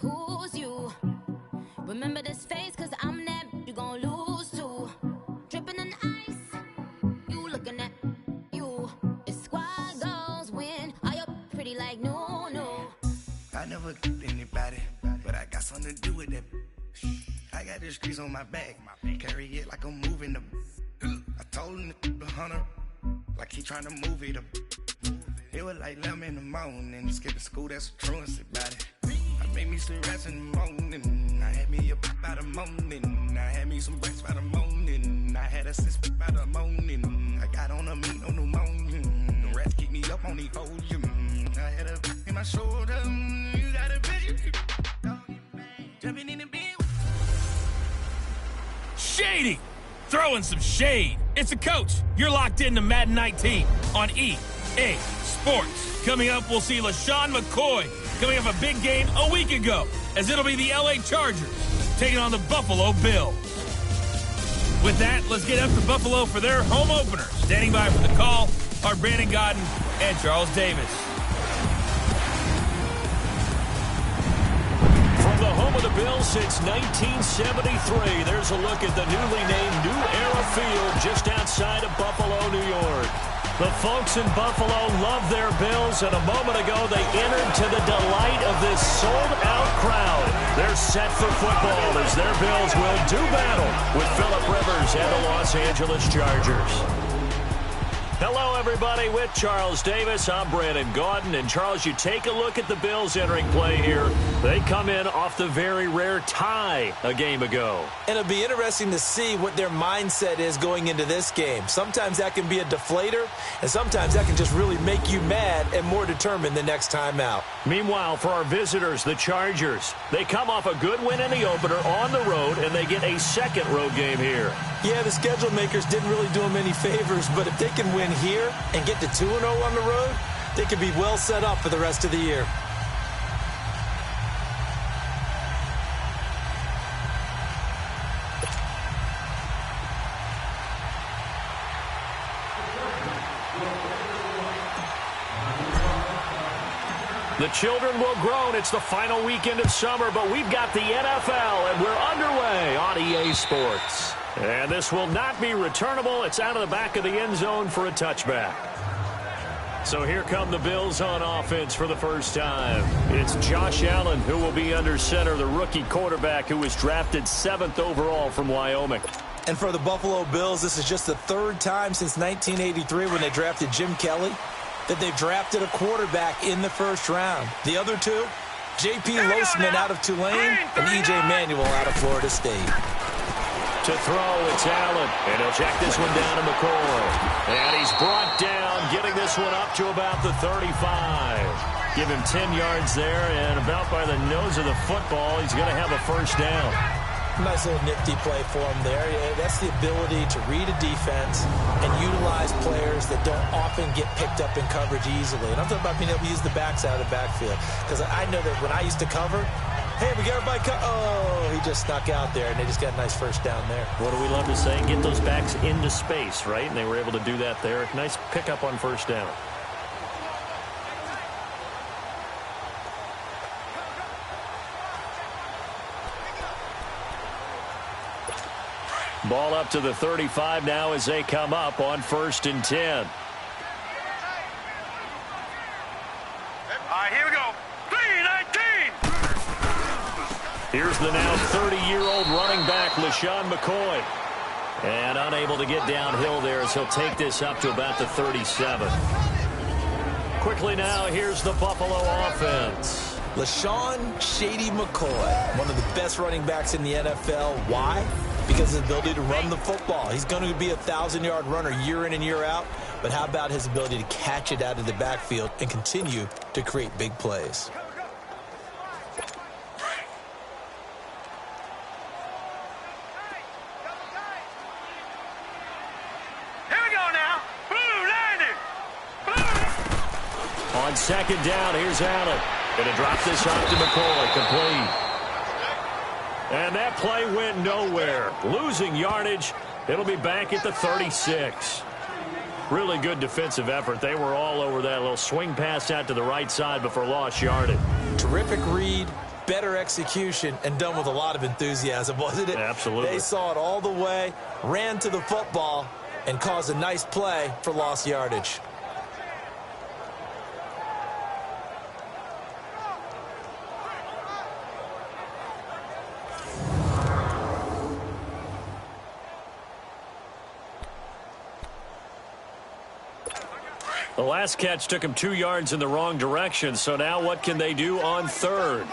like, who's you? Remember this face, cause I'm that you gon' lose to. Dripping in ice, you looking at you. It's squad goals win. Are you pretty like no, no? I never killed anybody, but I got something to do with that. I got the streets on my back, carry it like I'm moving the. I told him to 100, like he trying to move it up. It was like 11 in the morning, skipping school, that's a truancy about it. I made me some rest in the morning, I had me a pop by the morning. I had me some breaks by the morning, I had a six by the morning. I got on a meat on the morning, the rats keep me up on the podium. I had a in my shoulder, you got a bitch, jumping in the bed. Shady! Throwing some shade. It's a coach. You're locked into Madden 19 on EA Sports. Coming up, we'll see LaShawn McCoy coming off a big game a week ago, as it'll be the LA Chargers taking on the Buffalo Bills. With that, let's get up to Buffalo for their home opener. Standing by for the call are Brandon Godden and Charles Davis. From the home of the Bills since 1973, there's a look at the newly named New Era Field just outside of Buffalo, New York. The folks in Buffalo love their Bills, and a moment ago they entered to the delight of this sold-out crowd. They're set for football as their Bills will do battle with Phillip Rivers and the Los Angeles Chargers. Hello, everybody. With Charles Davis, I'm Brandon Gaudin. And, Charles, you take a look at the Bills entering play here. They come in off the very rare tie a game ago. And it'll be interesting to see what their mindset is going into this game. Sometimes that can be a deflator, and sometimes that can just really make you mad and more determined the next time out. Meanwhile, for our visitors, the Chargers, they come off a good win in the opener on the road, and they get a second road game here. Yeah, the schedule makers didn't really do them any favors, but if they can win here and get to 2-0 on the road, they could be well set up for the rest of the year. The children will groan. It's the final weekend of summer, but we've got the NFL, and we're underway on EA Sports. And this will not be returnable. It's out of the back of the end zone for a touchback. So here come the Bills on offense for the first time. It's Josh Allen who will be under center, the rookie quarterback who was drafted 7th overall from Wyoming. And for the Buffalo Bills, this is just the third time since 1983 when they drafted Jim Kelly that they've drafted a quarterback in the first round. The other two, J.P. Losman out of Tulane and E.J. Manuel out of Florida State. To throw, it's Allen, and he'll check this one down to McCoy. And he's brought down, getting this one up to about the 35. Give him 10 yards there, and about by the nose of the football, he's going to have a first down. Nice little nifty play for him there. Yeah, that's the ability to read a defense and utilize players that don't often get picked up in coverage easily. And I'm talking about being able to use the backs out of the backfield. Because I know that when I used to cover, hey, we got everybody oh, he just snuck out there, and they just got a nice first down there. What do we love to say? Get those backs into space, right? And they were able to do that there. Nice pickup on first down. Ball up to the 35 now as they come up on 1st and 10. All right, here we go. 3-19. Here's the now 30-year-old running back, LaShawn McCoy. And unable to get downhill there as he'll take this up to about the 37. Quickly now, here's the Buffalo offense. LaShawn Shady McCoy, one of the best running backs in the NFL. Why? Because of his ability to run the football. He's going to be a 1,000-yard runner year in and year out. But how about his ability to catch it out of the backfield and continue to create big plays? Here we go now. Blue landing. Blue. On 2nd down, here's Allen. Going to drop this off to McCoy, complete. And that play went nowhere. Losing yardage. It'll be back at the 36. Really good defensive effort. They were all over that little swing pass out to the right side before lost yardage. Terrific read, better execution and done with a lot of enthusiasm, wasn't it? Absolutely. They saw it all the way, ran to the football, and caused a nice play for lost yardage. The last catch took him 2 yards in the wrong direction, so now what can they do on third? All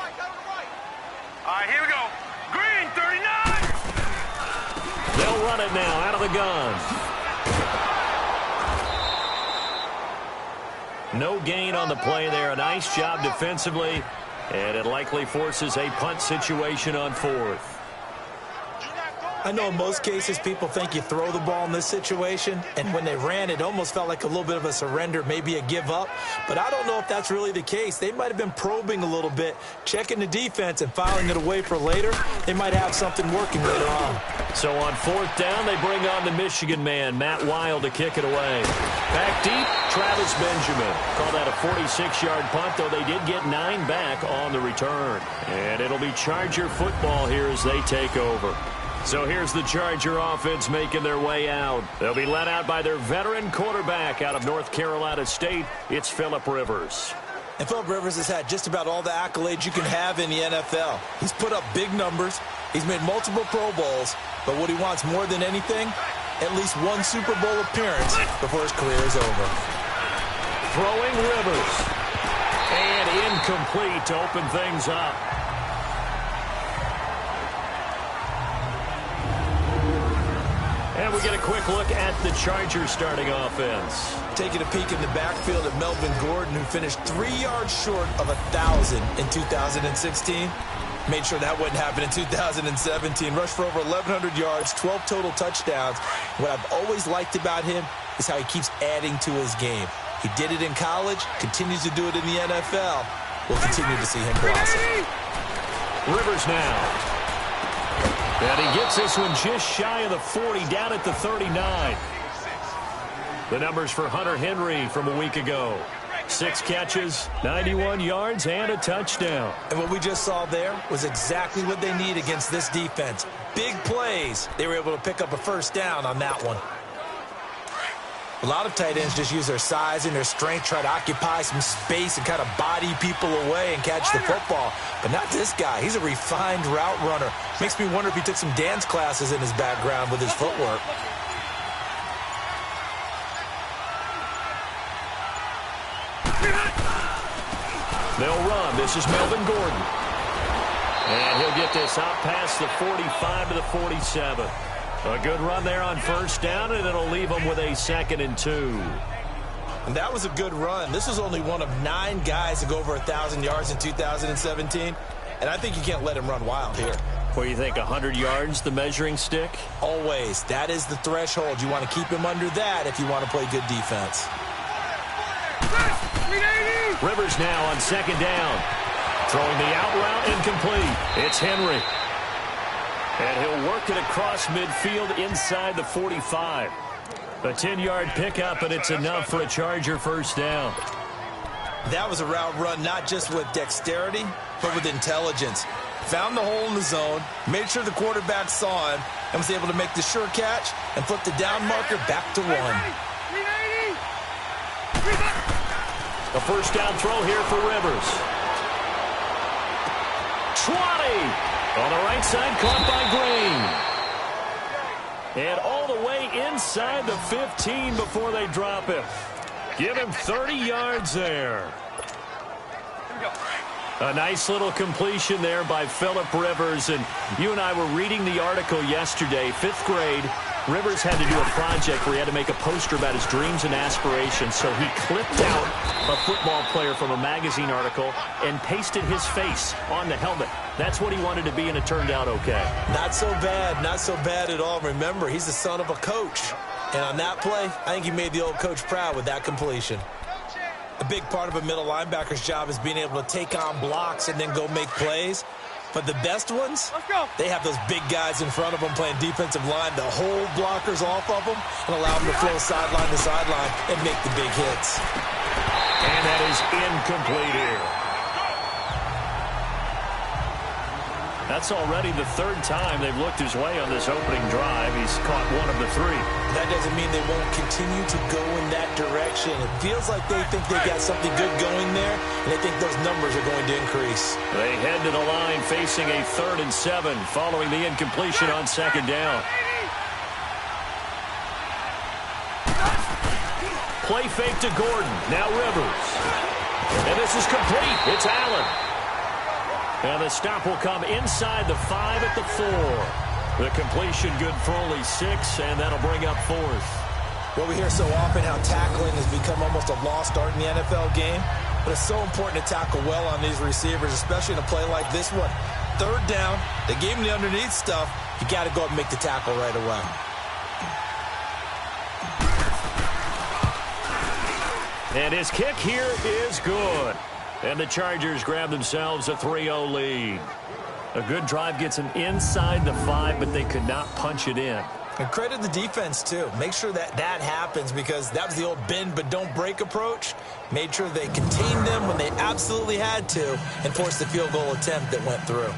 right, here we go. Green, 39. They'll run it now out of the gun. No gain on the play there. A nice job defensively, and it likely forces a punt situation on fourth. I know in most cases people think you throw the ball in this situation, and when they ran, it almost felt like a little bit of a surrender, maybe a give up. But I don't know if that's really the case. They might have been probing a little bit, checking the defense and filing it away for later. They might have something working later on. So on fourth down, they bring on the Michigan man, Matt Wild, to kick it away. Back deep, Travis Benjamin. Call that a 46-yard punt, though they did get 9 back on the return. And it'll be Charger football here as they take over. So here's the Charger offense making their way out. They'll be led out by their veteran quarterback out of North Carolina State. It's Phillip Rivers. And Phillip Rivers has had just about all the accolades you can have in the NFL. He's put up big numbers. He's made multiple Pro Bowls. But what he wants more than anything, at least one Super Bowl appearance before his career is over. Throwing Rivers. And incomplete to open things up. And we get a quick look at the Chargers starting offense. Taking a peek in the backfield at Melvin Gordon, who finished 3 yards short of 1,000 in 2016. Made sure that wouldn't happen in 2017. Rushed for over 1,100 yards, 12 total touchdowns. What I've always liked about him is how he keeps adding to his game. He did it in college, continues to do it in the NFL. We'll continue to see him blossom. Rivers now. And he gets this one just shy of the 40, down at the 39. The numbers for Hunter Henry from a week ago. 6 catches, 91 yards, and a touchdown. And what we just saw there was exactly what they need against this defense. Big plays. They were able to pick up a first down on that one. A lot of tight ends just use their size and their strength, try to occupy some space and kind of body people away and catch the football. But not this guy. He's a refined route runner. Makes me wonder if he took some dance classes in his background with his footwork. They'll run. This is Melvin Gordon. And he'll get this out past the 45 to the 47. A good run there on first down, and it'll leave them with a 2nd and 2. And that was a good run. This was only one of 9 guys to go over 1,000 yards in 2017. And I think you can't let him run wild here. What do you think, 100 yards, the measuring stick? Always. That is the threshold. You want to keep him under that if you want to play good defense. Rivers now on 2nd down. Throwing the out route incomplete. It's Henry. And he'll work it across midfield inside the 45. A 10-yard pickup, and it's enough for a Charger first down. That was a route run not just with dexterity, but with intelligence. Found the hole in the zone, made sure the quarterback saw him, and was able to make the sure catch and flip the down marker back to 1. A first down throw here for Rivers. 20! On the right side, caught by Green. And all the way inside the 15 before they drop him. Give him 30 yards there. A nice little completion there by Phillip Rivers. And you and I were reading the article yesterday, 5th grade. Rivers had to do a project where he had to make a poster about his dreams and aspirations. So he clipped out a football player from a magazine article and pasted his face on the helmet. That's what he wanted to be, and it turned out okay. Not so bad. Not so bad at all. Remember, he's the son of a coach. And on that play, I think he made the old coach proud with that completion. A big part of a middle linebacker's job is being able to take on blocks and then go make plays. But the best ones, they have those big guys in front of them playing defensive line to hold blockers off of them and allow them to flow sideline to sideline and make the big hits. And that is incomplete here. That's already the third time they've looked his way on this opening drive. He's caught one of the three. That doesn't mean they won't continue to go in that direction. It feels like they think they got something good going there, and they think those numbers are going to increase. They head to the line facing a 3rd and 7 following the incompletion on 2nd down. Play fake to Gordon. Now Rivers. And this is complete. It's Allen. And the stop will come inside the 5 at the 4. The completion good for only 6, and that'll bring up 4th. Well, we hear so often how tackling has become almost a lost art in the NFL game, but it's so important to tackle well on these receivers, especially in a play like this one. 3rd down, they gave him the underneath stuff. You got to go up and make the tackle right away. And his kick here is good. And the Chargers grab themselves a 3-0 lead. A good drive gets them inside the 5, but they could not punch it in. And credit the defense, too. Make sure that happens, because that was the old bend but don't break approach. Made sure they contained them when they absolutely had to and forced the field goal attempt that went through.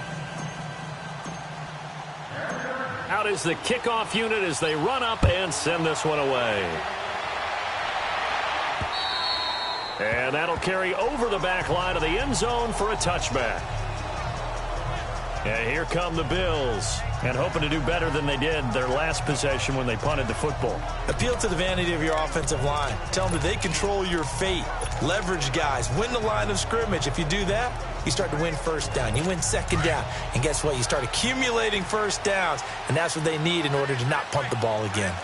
Out is the kickoff unit as they run up and send this one away. And that'll carry over the back line of the end zone for a touchback. And here come the Bills, and hoping to do better than they did their last possession when they punted the football. Appeal to the vanity of your offensive line. Tell them that they control your fate. Leverage guys. Win the line of scrimmage. If you do that, you start to win 1st down. You win 2nd down. And guess what? You start accumulating 1st downs, and that's what they need in order to not punt the ball again.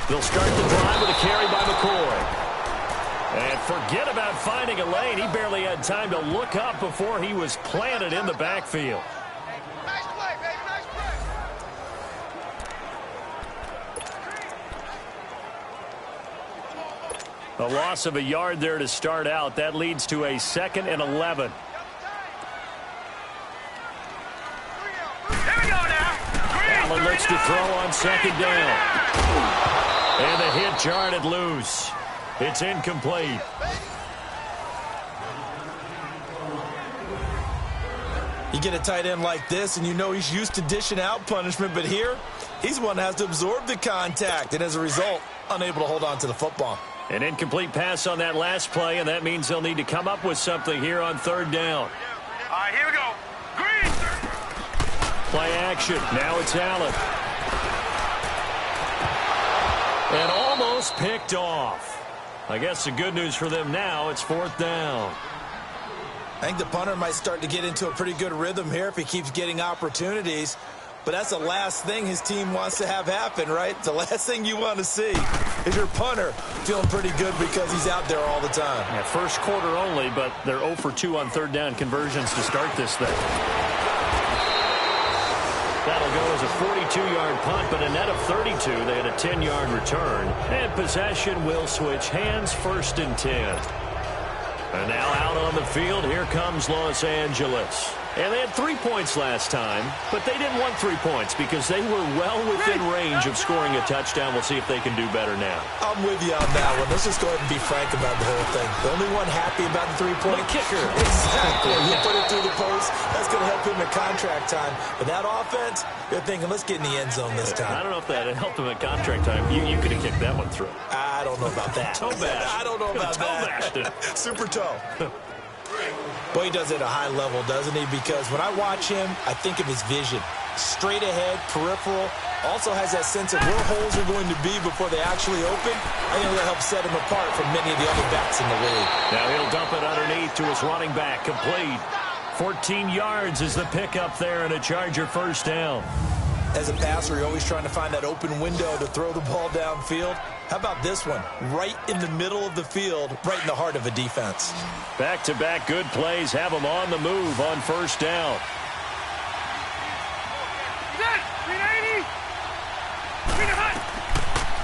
They'll start the drive with a carry by McCoy. And forget about finding a lane. He barely had time to look up before he was planted in the backfield. Nice play, baby. Nice play. A loss of a yard there to start out. That leads to a 2nd and 11. Here we go now. Allen looks to throw on 2nd down. And the hit jarred it loose. It's incomplete. You get a tight end like this, and you know he's used to dishing out punishment, but here, he's one that has to absorb the contact, and as a result, unable to hold on to the football. An incomplete pass on that last play, and that means they'll need to come up with something here on 3rd down. All right, here we go. Green. Play action. Now it's Allen. And almost picked off. I guess the good news for them now, it's 4th down. I think the punter might start to get into a pretty good rhythm here if he keeps getting opportunities. But that's the last thing his team wants to have happen, right? The last thing you want to see is your punter feeling pretty good because he's out there all the time. Yeah, 1st quarter only, but they're 0 for 2 on 3rd down conversions to start this thing. That'll go as a 42-yard punt, but a net of 32. They had a 10-yard return. And possession will switch hands, 1st and 10. And now out on the field, here comes Los Angeles. And they had 3 points last time, but they didn't want 3 points because they were well within range of scoring a touchdown. We'll see if they can do better now. I'm with you on that one. Let's just go ahead and be frank about the whole thing. The only one happy about the 3-point kicker. Exactly. You put it through the post. That's going to help him in contract time. But that offense, they're thinking, let's get in the end zone this time. I don't know if that helped him at contract time. You could have kicked that one through. I don't know about that. Toe bash. I don't know about that. Super toe. Boy, he does it at a high level, doesn't he? Because when I watch him, I think of his vision. Straight ahead, peripheral. Also has that sense of where holes are going to be before they actually open. I think that helps set him apart from many of the other backs in the league. Now he'll dump it underneath to his running back. Complete. 14 yards is the pickup there and a Charger 1st down. As a passer, you're always trying to find that open window to throw the ball downfield. How about this one? Right in the middle of the field, right in the heart of a defense. Back-to-back good plays have them on the move on 1st down.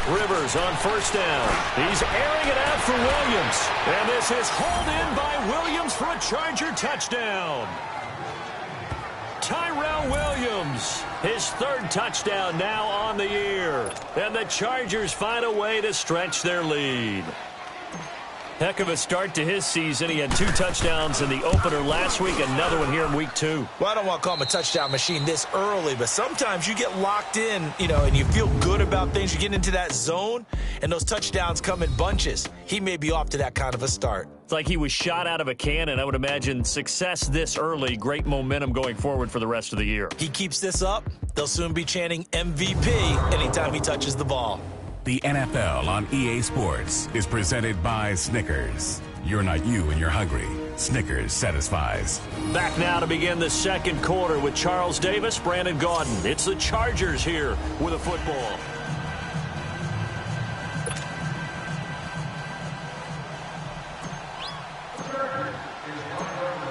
Rivers on 1st down. He's airing it out for Williams. And this is hauled in by Williams for a Charger touchdown. Tyrell Williams, his 3rd touchdown now on the year. And the Chargers find a way to stretch their lead. Heck of a start to his season. He had 2 touchdowns in the opener last week, another one here in week 2. Well, I don't want to call him a touchdown machine this early, but sometimes you get locked in, and you feel good about things. You get into that zone, and those touchdowns come in bunches. He may be off to that kind of a start. It's like he was shot out of a cannon. I would imagine success this early, great momentum going forward for the rest of the year. He keeps this up, they'll soon be chanting MVP anytime he touches the ball. The NFL on EA Sports is presented by Snickers. You're not you when you're hungry. Snickers satisfies. Back now to begin the second quarter with Charles Davis, Brandon Gaudin. It's the Chargers here with a football.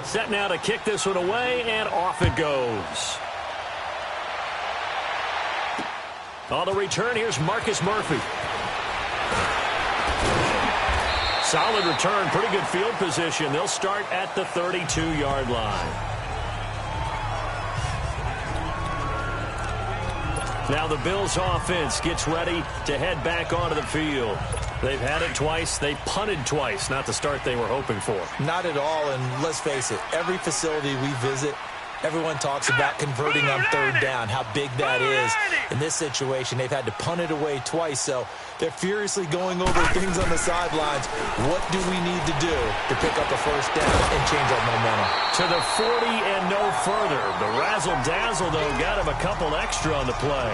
Set now to kick this one away, and off it goes. On the return, here's Marcus Murphy. Solid return, pretty good field position. They'll start at the 32-yard line. Now the Bills offense gets ready to head back onto the field. They've had it twice. They punted twice. Not the start they were hoping for. Not at all, and let's face it, every facility we visit, everyone talks about converting on third down, how big that is. In this situation, they've had to punt it away twice, so they're furiously going over things on the sidelines. What do we need to do to pick up a first down and change our momentum? To the 40 and no further. The razzle-dazzle, though, got him a couple extra on the play.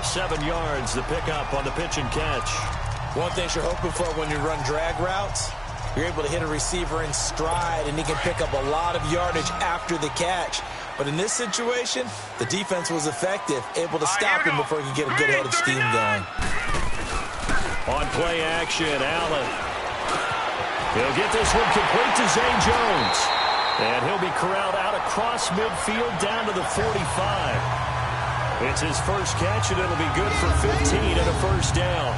7 yards, the pickup on the pitch and catch. One thing you're hoping for when you run drag routes, you're able to hit a receiver in stride, and he can pick up a lot of yardage after the catch. But in this situation, the defense was effective, able to stop him before he could get a good head of steam going. On play action, Allen. He'll get this one complete to Zay Jones. And he'll be corralled out across midfield down to the 45. It's his first catch, and it'll be good for 15 and a first down.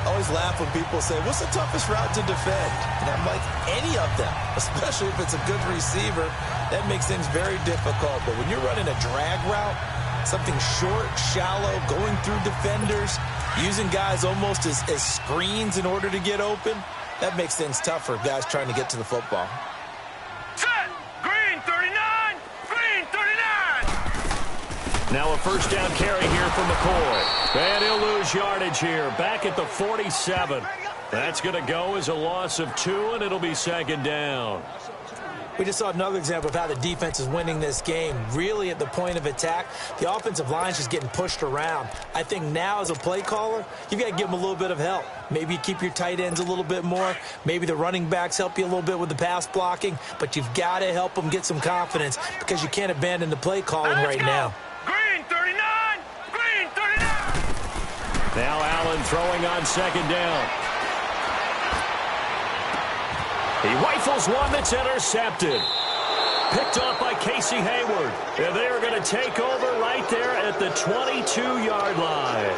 I always laugh when people say, what's the toughest route to defend? And I'm like, any of them, especially if it's a good receiver. That makes things very difficult. But when you're running a drag route, something short, shallow, going through defenders, using guys almost as screens in order to get open, that makes things tough for guys trying to get to the football. Set! Green 39! Green 39! Now a first down carry here for McCoy. And he'll lose yardage here. Back at the 47. That's going to go as a loss of 2, and it'll be second down. We just saw another example of how the defense is winning this game. Really at the point of attack, the offensive line's just getting pushed around. I think now as a play caller, you've got to give them a little bit of help. Maybe you keep your tight ends a little bit more. Maybe the running backs help you a little bit with the pass blocking. But you've got to help them get some confidence because you can't abandon the play calling right now. Green 39! Green 39! Now Allen throwing on second down. He rifles one that's intercepted. Picked off by Casey Hayward. And they are going to take over right there at the 22-yard line.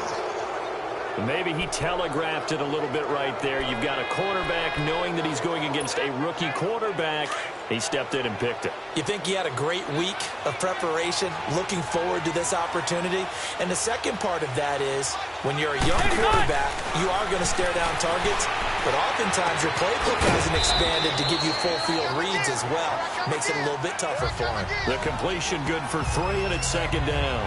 Maybe he telegraphed it a little bit right there. You've got a quarterback knowing that he's going against a rookie quarterback. He stepped in and picked it. You think he had a great week of preparation, looking forward to this opportunity? And the second part of that is, when you're a young quarterback, you are going to stare down targets, but oftentimes your playbook hasn't expanded to give you full field reads as well. Makes it a little bit tougher for him. The completion good for 3, and it's second down.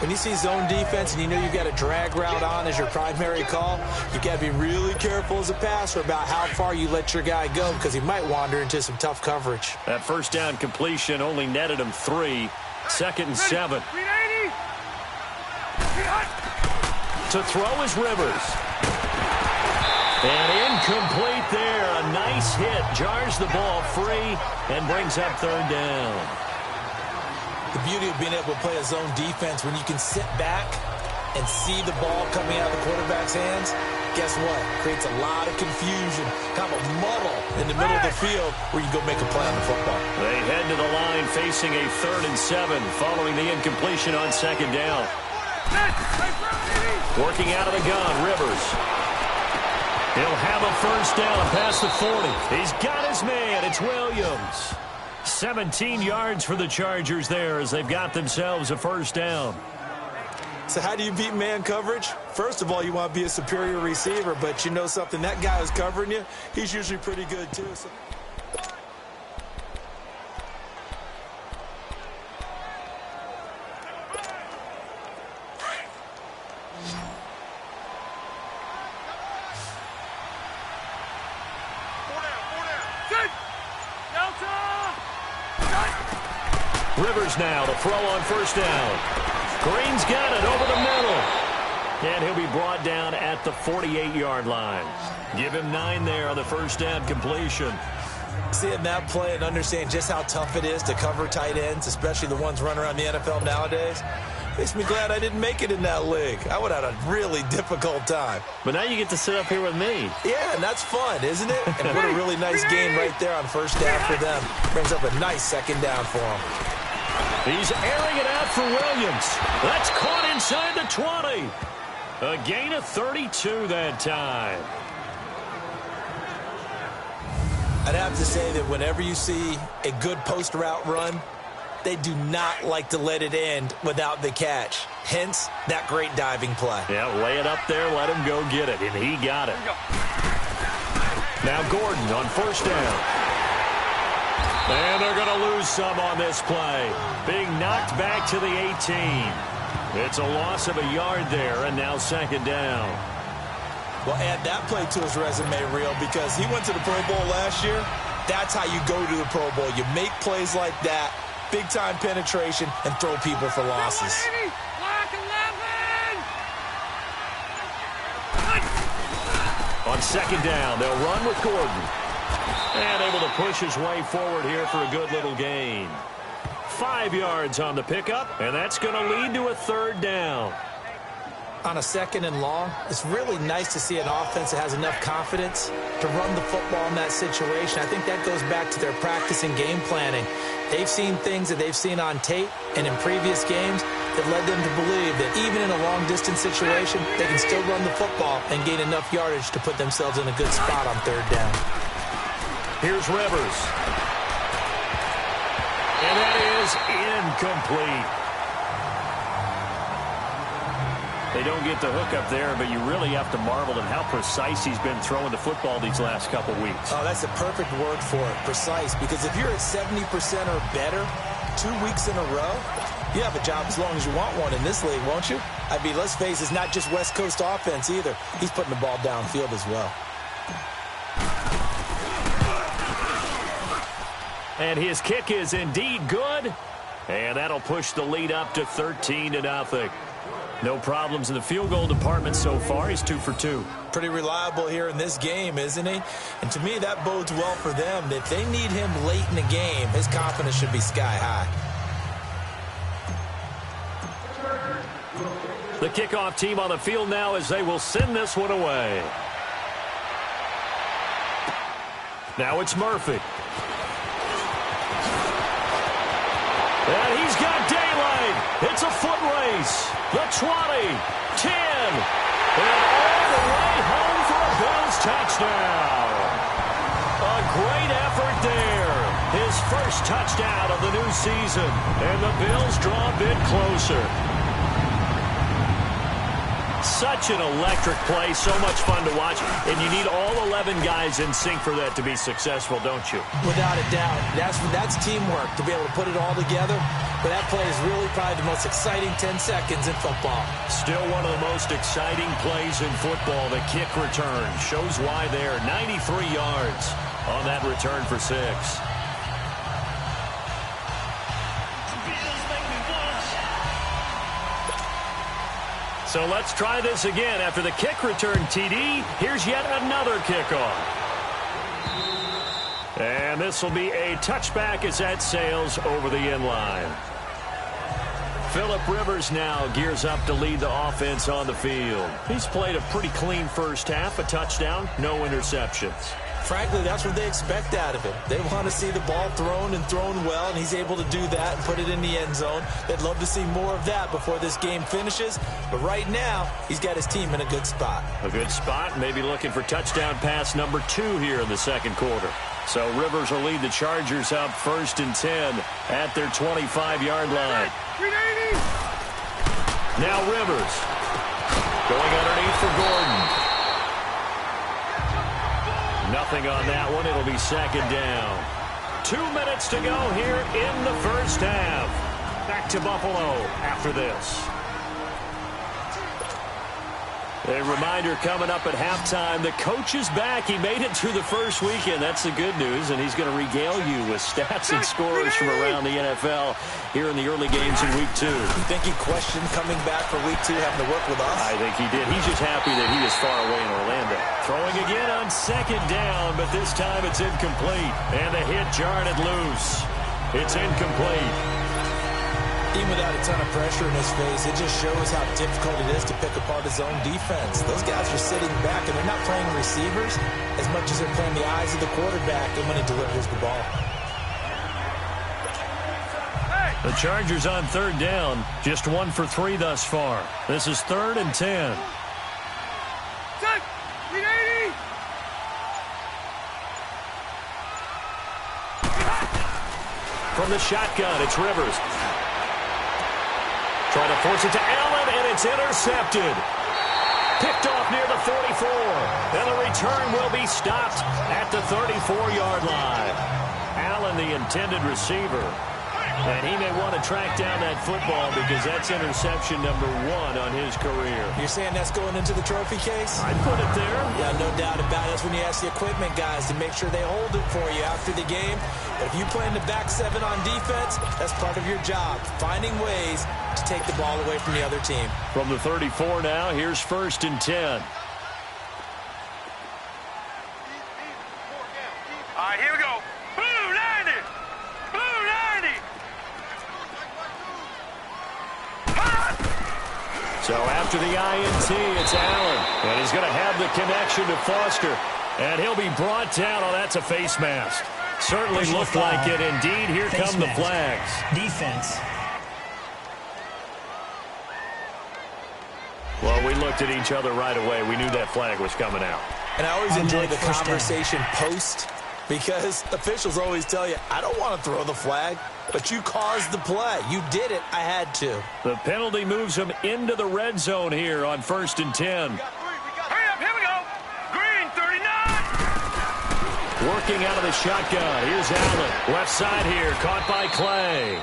When you see zone defense and you know you've got a drag route on as your primary call, you've got to be really careful as a passer about how far you let your guy go because he might wander into some tough coverage. That first down completion only netted him 3. Second and 7. To throw is Rivers. And incomplete there. A nice hit. Jars the ball free and brings up third down. The beauty of being able to play a zone defense when you can sit back and see the ball coming out of the quarterback's hands, guess what? Creates a lot of confusion, kind of a muddle in the middle of the field where you go make a play on the football. They head to the line facing a 3rd and 7 following the incompletion on second down. Working out of the gun, Rivers. He'll have a first down past the 40. He's got his man. It's Williams. 17 yards for the Chargers there as they've got themselves a first down. So how do you beat man coverage? First of all, you want to be a superior receiver, but you know something, that guy who's covering you, he's usually pretty good too. So. Rivers now to throw on first down. Green's got it over the middle. And he'll be brought down at the 48-yard line. Give him 9 there on the first down completion. Seeing that play and understanding just how tough it is to cover tight ends, especially the ones running around the NFL nowadays, makes me glad I didn't make it in that league. I would have had a really difficult time. But now you get to sit up here with me. Yeah, and that's fun, isn't it? And what a really nice gain right there on first down for them. Brings up a nice second down for them. He's airing it out for Williams. That's caught inside the 20. A gain of 32 that time. I'd have to say that whenever you see a good post route run, they do not like to let it end without the catch. Hence, that great diving play. Yeah, lay it up there, let him go get it, and he got it. Now Gordon on first down. And they're going to lose some on this play. Being knocked back to the 18. It's a loss of a yard there, and now second down. Well, add that play to his resume, Real, because he went to the Pro Bowl last year. That's how you go to the Pro Bowl. You make plays like that, big-time penetration, and throw people for losses. On second down, they'll run with Gordon. And able to push his way forward here for a good little gain. 5 yards on the pickup, and that's going to lead to a third down. On a second and long, it's really nice to see an offense that has enough confidence to run the football in that situation. I think that goes back to their practice and game planning. They've seen things that they've seen on tape and in previous games that led them to believe that even in a long-distance situation, they can still run the football and gain enough yardage to put themselves in a good spot on third down. Here's Rivers. And that is incomplete. They don't get the hook up there, but you really have to marvel at how precise he's been throwing the football these last couple weeks. Oh, that's a perfect word for it, precise, because if you're at 70% or better 2 weeks in a row, you have a job as long as you want one in this league, won't you? I mean, let's face it, it's not just West Coast offense either. He's putting the ball downfield as well. And his kick is indeed good. And that'll push the lead up to 13-0. No problems in the field goal department so far. He's 2 for 2. Pretty reliable here in this game, isn't he? And to me, that bodes well for them. If they need him late in the game, his confidence should be sky high. The kickoff team on the field now as they will send this one away. Now it's Murphy. And he's got daylight. It's a foot race. The 20, 10, and all the way home for a Bills touchdown. A great effort there. His first touchdown of the new season. And the Bills draw a bit closer. Such an electric play, so much fun to watch, and you need all 11 guys in sync for that to be successful, don't you? Without a doubt. That's teamwork, to be able to put it all together. But that play is really probably the most exciting 10 seconds in football. Still one of the most exciting plays in football, the kick return. Shows why there, 93 yards on that return for 6. So let's try this again. After the kick return, TD, here's yet another kickoff. And this will be a touchback as that sails over the end line. Phillip Rivers now gears up to lead the offense on the field. He's played a pretty clean first half, a touchdown, no interceptions. Frankly, that's what they expect out of him. They want to see the ball thrown and thrown well, and he's able to do that and put it in the end zone. They'd love to see more of that before this game finishes. But right now, he's got his team in a good spot. A good spot, maybe looking for touchdown pass number 2 here in the second quarter. So Rivers will lead the Chargers up 1st and 10 at their 25-yard line. Now Rivers. Going underneath for Gordon. Nothing on that one. It'll be second down. 2 minutes to go here in the first half. Back to Buffalo after this. A reminder coming up at halftime, the coach is back. He made it through the first weekend. That's the good news, and he's going to regale you with stats and scores from around the NFL here in the early games in Week 2. You think he questioned coming back for Week 2, having to work with us? I think he did. He's just happy that he is far away in Orlando. Throwing again on second down, but this time it's incomplete. And the hit jarred it loose. It's incomplete. Even without a ton of pressure in his face, it just shows how difficult it is to pick apart his own defense. Those guys are sitting back, and they're not playing receivers as much as they're playing the eyes of the quarterback and when he delivers the ball. The Chargers on third down, just 1 for 3 thus far. This is 3rd and 10. From the shotgun, it's Rivers. Trying to force it to Allen, and it's intercepted. Picked off near the 44. And the return will be stopped at the 34-yard line. Allen, the intended receiver. And he may want to track down that football because that's interception number 1 on his career. You're saying that's going into the trophy case? I'd put it there. Yeah, no doubt about it. That's when you ask the equipment guys to make sure they hold it for you after the game. But if you play in the back 7 on defense, that's part of your job, finding ways to take the ball away from the other team. From the 34 now, here's 1st and 10. All right, here we go. Blue 90. Blue 90. So after the INT, it's Allen. And he's going to have the connection to Foster. And he'll be brought down. Oh, that's a face mask. Certainly looked like it. Indeed, here come the flags. Defense. Well, we looked at each other right away. We knew that flag was coming out. And I always enjoy the conversation post because officials always tell you, I don't want to throw the flag, but you caused the play. You did it. I had to. The penalty moves him into the red zone here on 1st and 10. Hurry up, here we go. Green 39. Working out of the shotgun. Here's Allen. Left side here. Caught by Clay.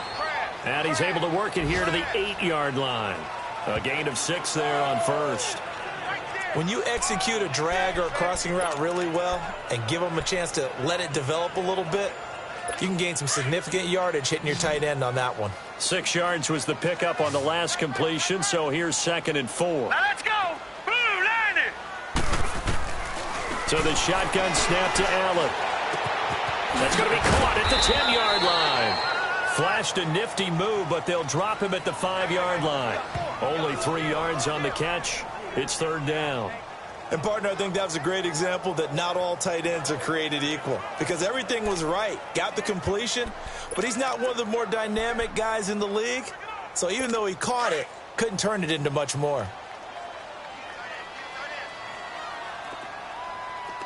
And he's able to work it here to the 8-yard line. A gain of 6 there on 1st. When you execute a drag or a crossing route really well and give them a chance to let it develop a little bit, you can gain some significant yardage hitting your tight end on that one. 6 yards was the pickup on the last completion, so here's 2nd and 4. Now let's go. Blue 90. So the shotgun snap to Allen. That's going to be caught at the 10-yard line. Flashed a nifty move, but they'll drop him at the 5-yard line. Only 3 yards on the catch. It's 3rd down. And, partner, I think that was a great example that not all tight ends are created equal because everything was right. Got the completion, but he's not one of the more dynamic guys in the league. So even though he caught it, couldn't turn it into much more.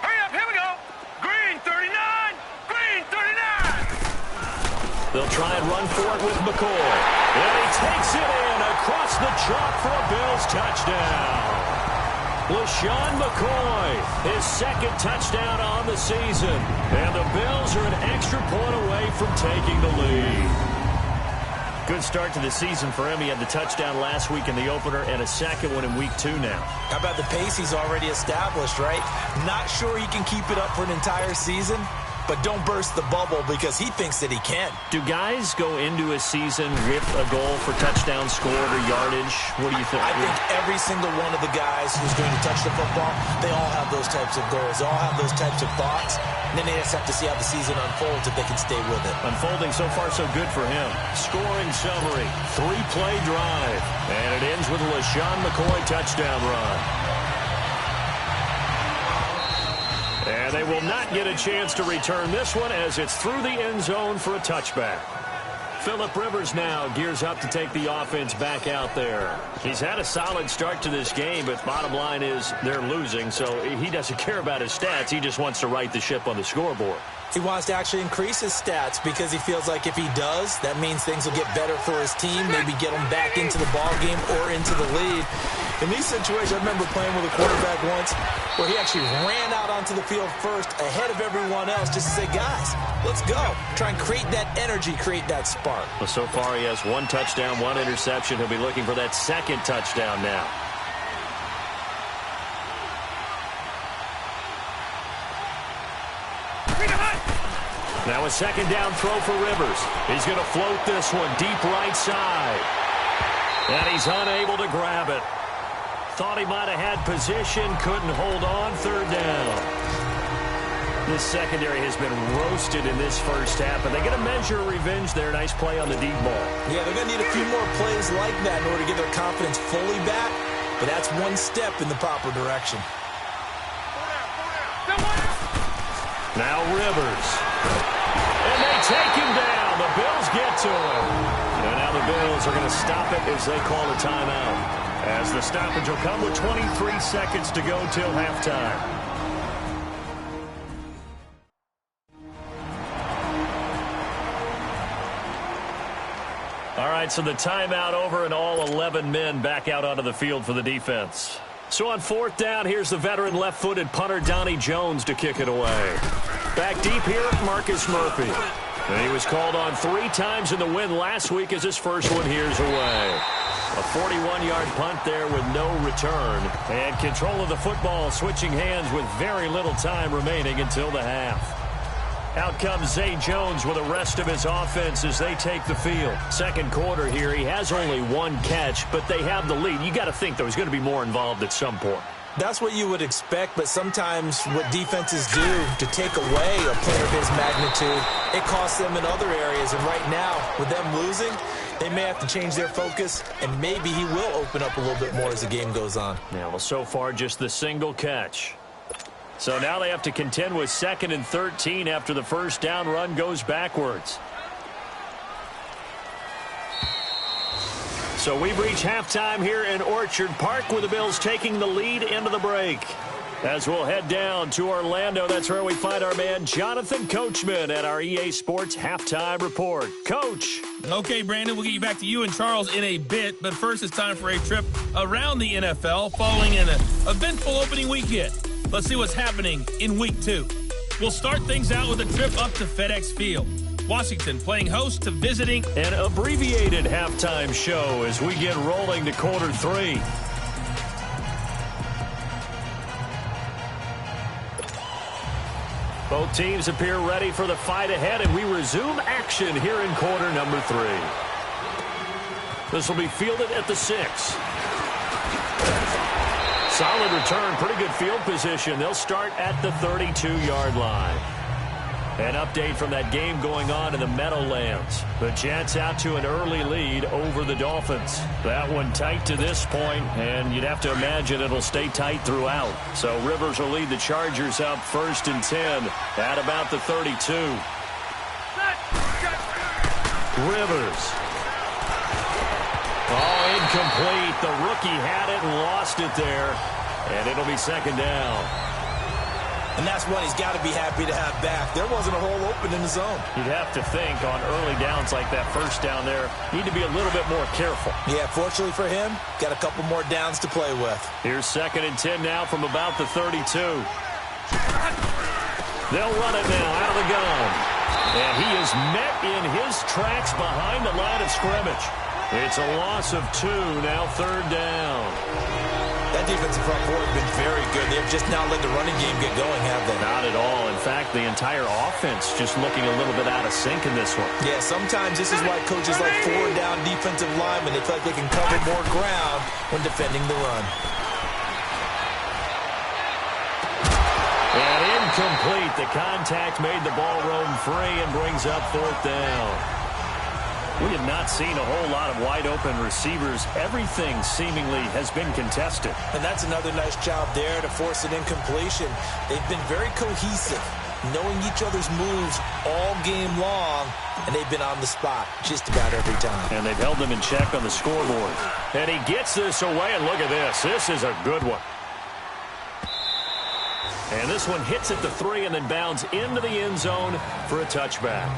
Hurry up, here we go. Green 39. Green 39. They'll try and run for it with McCoy. And he takes it in across the chalk for a Bills touchdown. LaShawn McCoy, his 2nd touchdown on the season. And the Bills are an extra point away from taking the lead. Good start to the season for him. He had the touchdown last week in the opener and a 2nd one in Week 2 now. How about the pace he's already established, right? Not sure he can keep it up for an entire season, but don't burst the bubble because he thinks that he can. Do guys go into a season with a goal for touchdown scored or yardage? What do you think? I think every single one of the guys who's going to touch the football, they all have those types of goals. They all have those types of thoughts. And then they just have to see how the season unfolds if they can stay with it. Unfolding so far so good for him. Scoring summary, 3-play drive. And it ends with a LaShawn McCoy touchdown run. And they will not get a chance to return this one as it's through the end zone for a touchback. Phillip Rivers now gears up to take the offense back out there. He's had a solid start to this game, but bottom line is they're losing, so he doesn't care about his stats. He just wants to right the ship on the scoreboard. He wants to actually increase his stats because he feels like if he does, that means things will get better for his team, maybe get him back into the ball game or into the lead. In these situations, I remember playing with a quarterback once where he actually ran out onto the field first ahead of everyone else just to say, guys, let's go. Try and create that energy, create that spark. Well, so far he has 1 touchdown, 1 interception. He'll be looking for that second touchdown now. Now a second down throw for Rivers. He's going to float this one deep right side. And he's unable to grab it. Thought he might have had position, couldn't hold on, third down. This secondary has been roasted in this first half, but they're going to measure revenge there. Nice play on the deep ball. Yeah, they're going to need a few more plays like that in order to get their confidence fully back, but that's one step in the proper direction. Now Rivers. And they take him down. The Bills get to him. And now the Bills are going to stop it as they call a timeout. As the stoppage will come with 23 seconds to go till halftime. All right, so the timeout over and all 11 men back out onto the field for the defense. So on fourth down, here's the veteran left-footed punter Donnie Jones to kick it away. Back deep here, Marcus Murphy. And he was called on 3 times in the win last week as his first one here's away. A 41-yard punt there with no return. And control of the football switching hands with very little time remaining until the half. Out comes Zay Jones with the rest of his offense as they take the field. Second quarter here, he has only 1 catch, but they have the lead. You got to think, though, he's going to be more involved at some point. That's what you would expect, but sometimes what defenses do to take away a player of his magnitude, it costs them in other areas. And right now, with them losing, they may have to change their focus, and maybe he will open up a little bit more as the game goes on. Yeah, well, so far, just the single catch. So now they have to contend with 2nd and 13 after the first down run goes backwards. So we've reached halftime here in Orchard Park with the Bills taking the lead into the break. As we'll head down to Orlando, that's where we find our man Jonathan Coachman at our EA Sports Halftime Report. Coach. Okay, Brandon, we'll get you back to you and Charles in a bit, but first it's time for a trip around the NFL following an eventful opening weekend. Let's see what's happening in Week 2. We'll start things out with a trip up to FedEx Field. Washington playing host to visiting. An abbreviated halftime show as we get rolling to quarter 3. Both teams appear ready for the fight ahead, and we resume action here in quarter number 3. This will be fielded at the 6. Solid return, pretty good field position. They'll start at the 32-yard line. An update from that game going on in the Meadowlands. The Jets out to an early lead over the Dolphins. That one tight to this point, and you'd have to imagine it'll stay tight throughout. So Rivers will lead the Chargers up 1st and 10 at about the 32. Rivers. Oh, incomplete. The rookie had it and lost it there, and it'll be 2nd down. And that's one he's got to be happy to have back. There wasn't a hole open in the zone. You'd have to think on early downs like that first down there, need to be a little bit more careful. Yeah, fortunately for him, got a couple more downs to play with. Here's 2nd and 10 now from about the 32. They'll run it now out of the gun. And he is met in his tracks behind the line of scrimmage. It's a loss of 2, now 3rd down. That defensive front four has been very good. They've just not let the running game get going, have they? Not at all. In fact, the entire offense just looking a little bit out of sync in this one. Yeah, sometimes this is why coaches like 4-down defensive linemen. They feel like they can cover more ground when defending the run. And incomplete. The contact made the ball roam free and brings up 4th down. We have not seen a whole lot of wide-open receivers. Everything seemingly has been contested. And that's another nice job there to force an incompletion. They've been very cohesive. knowing each other's moves all game long, and they've been on the spot just about every time. And they've held them in check on the scoreboard. And he gets this away, and look at this. This is a good one. And this one hits at the 3 and then bounds into the end zone for a touchback.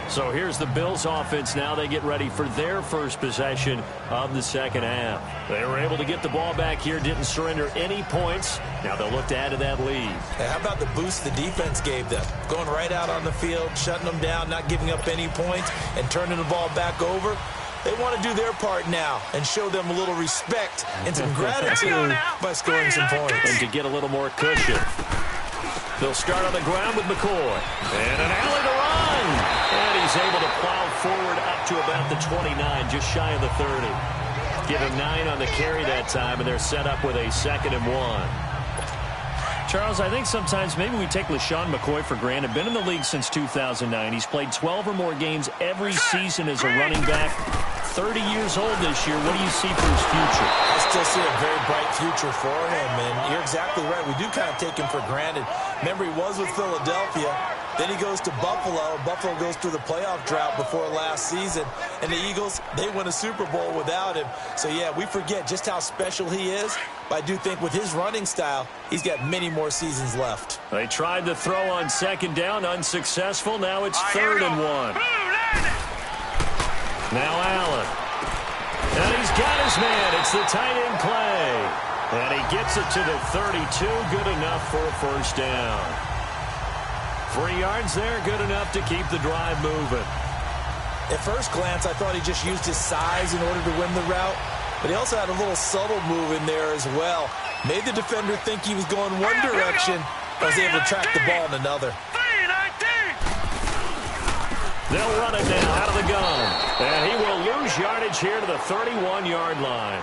So here's the Bills offense now. They get ready for their first possession of the second half. They were able to get the ball back here, didn't surrender any points. Now they'll look to add to that lead. Hey, how about the boost the defense gave them? Going right out on the field, shutting them down, not giving up any points, and turning the ball back over. They want to do their part now and show them a little respect and some gratitude by scoring some points. And to get a little more cushion. They'll start on the ground with McCoy. And an alley to run. And he's able to plow forward up to about the 29, just shy of the 30. Give him 9 on the carry that time, and they're set up with a 2nd and 1. Charles, I think sometimes maybe we take LeSean McCoy for granted. Been in the league since 2009. He's played 12 or more games every season as a running back. 30 years old this year. What do you see for his future? I still see a very bright future for him, and you're exactly right. We do kind of take him for granted. Remember, he was with Philadelphia. Then he goes to Buffalo. Buffalo goes through the playoff drought before last season. And the Eagles, they win a Super Bowl without him. So, yeah, we forget just how special he is. But I do think with his running style, he's got many more seasons left. They tried to throw on 2nd down, unsuccessful. Now it's 3rd and 1. Now Allen. And he's got his man. It's the tight end play. And he gets it to the 32. Good enough for a first down. 3 yards there. Good enough to keep the drive moving. At first glance, I thought he just used his size in order to win the route. But he also had a little subtle move in there as well. Made the defender think he was going one direction. But was able to track the ball in another. They'll run it now out of the gun. And he will lose yardage here to the 31-yard line.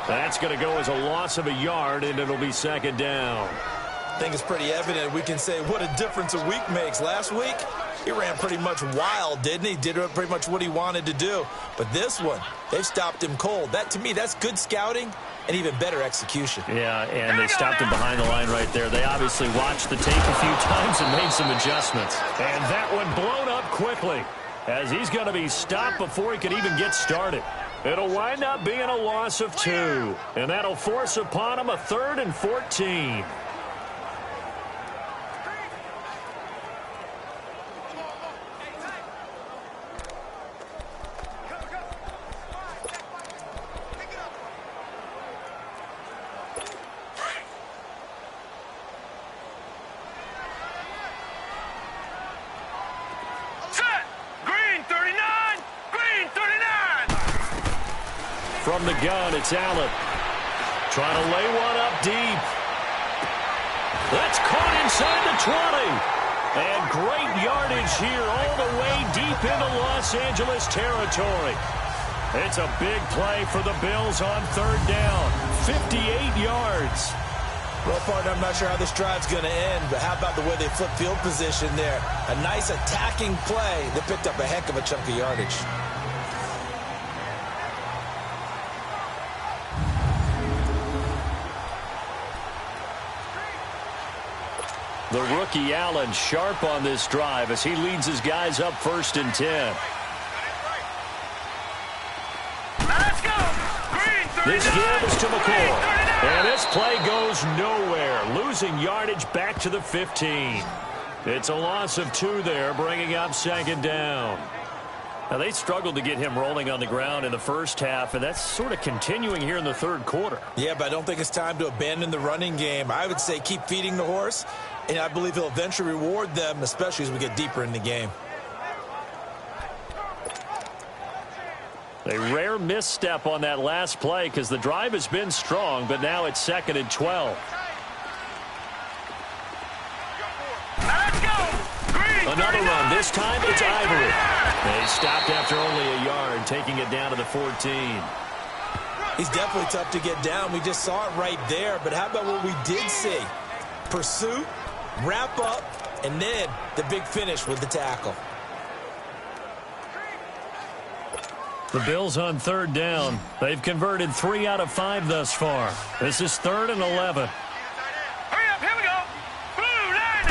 That's going to go as a loss of a yard, and it'll be 2nd down. I think it's pretty evident. We can say what a difference a week makes. Last week, he ran pretty much wild, didn't he? Did pretty much what he wanted to do. But this one, they've stopped him cold. That, to me, that's good scouting and even better execution. Yeah, and they stopped him behind the line right there. They obviously watched the tape a few times and made some adjustments. And that one blown up quickly as he's going to be stopped before he could even get started. It'll wind up being a loss of 2. And that'll force upon him a 3rd and 14. From the gun, it's Allen. Trying to lay one up deep. That's caught inside the 20. And great yardage here all the way deep into Los Angeles territory. It's a big play for the Bills on 3rd down. 58 yards. Well, partner, I'm not sure how this drive's going to end, but how about the way they flip field position there? A nice attacking play that picked up a heck of a chunk of yardage. The rookie Allen sharp on this drive as he leads his guys up 1st and 10. Let's go! This give is to McCoy. And this play goes nowhere. Losing yardage back to the 15. It's a loss of 2 there, bringing up 2nd down. Now, they struggled to get him rolling on the ground in the first half, and that's sort of continuing here in the 3rd quarter. Yeah, but I don't think it's time to abandon the running game. I would say keep feeding the horse, and I believe he'll eventually reward them, especially as we get deeper in the game. A rare misstep on that last play because the drive has been strong, but now it's 2nd and 12. Another run. This time it's Ivory. They stopped after only a yard, taking it down to the 14. He's definitely tough to get down. We just saw it right there. But how about what we did see? Pursuit, wrap up, and then the big finish with the tackle. The Bills on 3rd down. They've converted 3 out of 5 thus far. This is 3rd and 11. Hurry up, here we go. Blue line.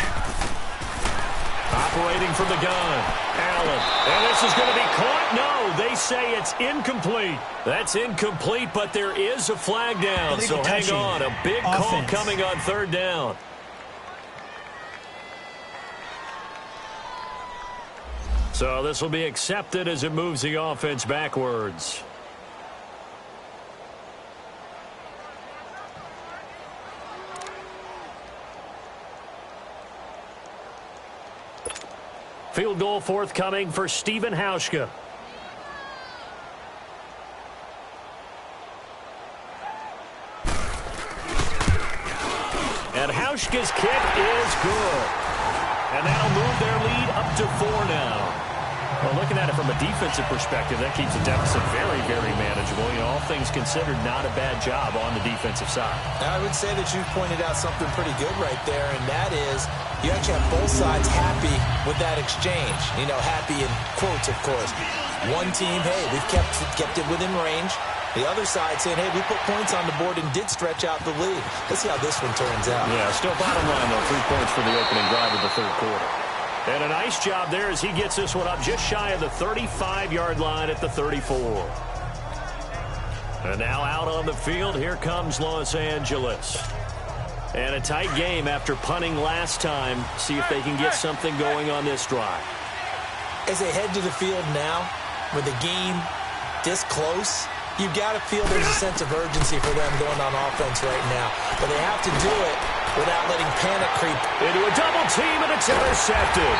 Operating from the gun. Allen. And this is going to be caught. No, they say it's incomplete. That's incomplete, but there is a flag down. So hang on. A big call coming on third down. So this will be accepted as it moves the offense backwards. Field goal forthcoming for Stephen Hauschka. And Hauschka's kick is good. And that'll move their lead up to 4 now. Well, looking at it from a defensive perspective, that keeps the deficit very, very manageable. You know, all things considered, not a bad job on the defensive side. I would say that you pointed out something pretty good right there, and that is you actually have both sides happy with that exchange. You know, happy in quotes, of course. One team, hey, we've kept it within range. The other side saying, hey, we put points on the board and did stretch out the lead. Let's see how this one turns out. Yeah, still bottom line, though, 3 points for the opening drive of the third quarter. And a nice job there as he gets this one up just shy of the 35-yard line at the 34. And now out on the field, here comes Los Angeles. And a tight game after punting last time. See if they can get something going on this drive. As they head to the field now, with the game this close, you've got to feel there's a sense of urgency for them going on offense right now. But they have to do it without letting panic creep. Into a double team, and it's intercepted.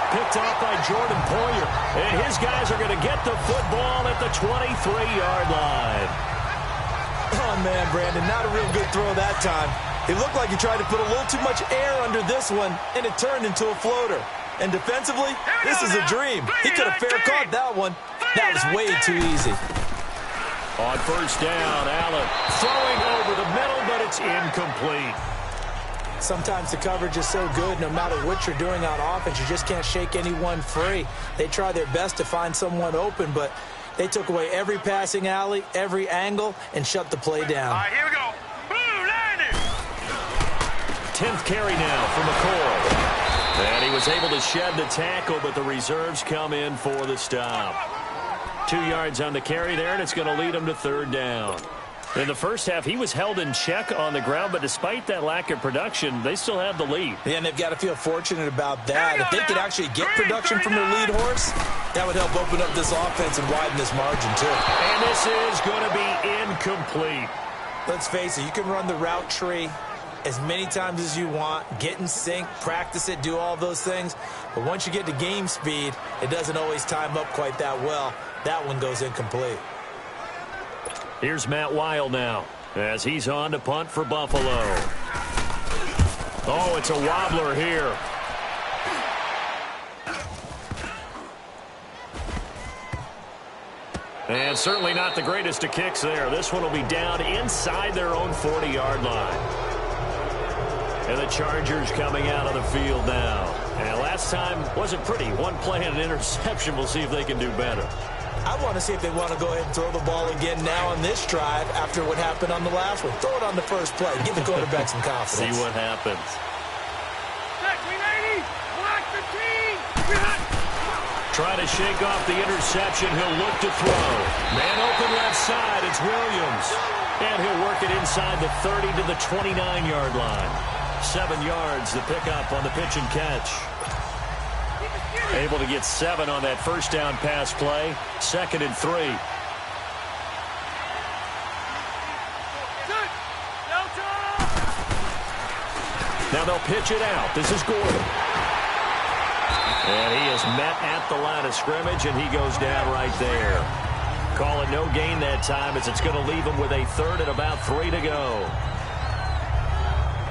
Picked off by Jordan Poyer. And his guys are going to get the football at the 23-yard line. Oh, man, Brandon, not a real good throw that time. It looked like he tried to put a little too much air under this one, and it turned into a floater. And defensively, this is a dream. He could have fair caught that one. That was way too easy. On first down, Allen throwing over the middle, but it's incomplete. Sometimes the coverage is so good, no matter what you're doing on offense, you just can't shake anyone free. They try their best to find someone open, but they took away every passing alley, every angle, and shut the play down. All right, here we go. Blue landing. 10th carry now for McCoy. And he was able to shed the tackle, but the reserves come in for the stop. 2 yards on the carry there, and it's going to lead him to third down. In the first half, he was held in check on the ground, but despite that lack of production, they still have the lead. Yeah, and they've got to feel fortunate about that. If they could actually get production from their lead horse, that would help open up this offense and widen this margin, too. And this is going to be incomplete. Let's face it, you can run the route tree as many times as you want, get in sync, practice it, do all those things. But once you get to game speed, it doesn't always time up quite that well. That one goes incomplete. Here's Matt Weil now as he's on to punt for Buffalo. Oh, it's a wobbler here. And certainly not the greatest of kicks there. This one will be down inside their own 40-yard line. And the Chargers coming out on the field now. And last time wasn't pretty. One play and an interception. We'll see if they can do better. I want to see if they want to go ahead and throw the ball again now on this drive after what happened on the last one. Throw it on the first play. Give the quarterback some confidence. See what happens. Try to shake off the interception. He'll look to throw. Man open left side. It's Williams. And he'll work it inside the 30 to the 29-yard line. 7 yards the pickup on the pitch and catch. Able to get 7 on that first down pass play. 2nd and 3. Now they'll pitch it out. This is Gordon. And he is met at the line of scrimmage, and he goes down right there. Call it no gain that time as it's going to leave him with a 3rd and about 3 to go.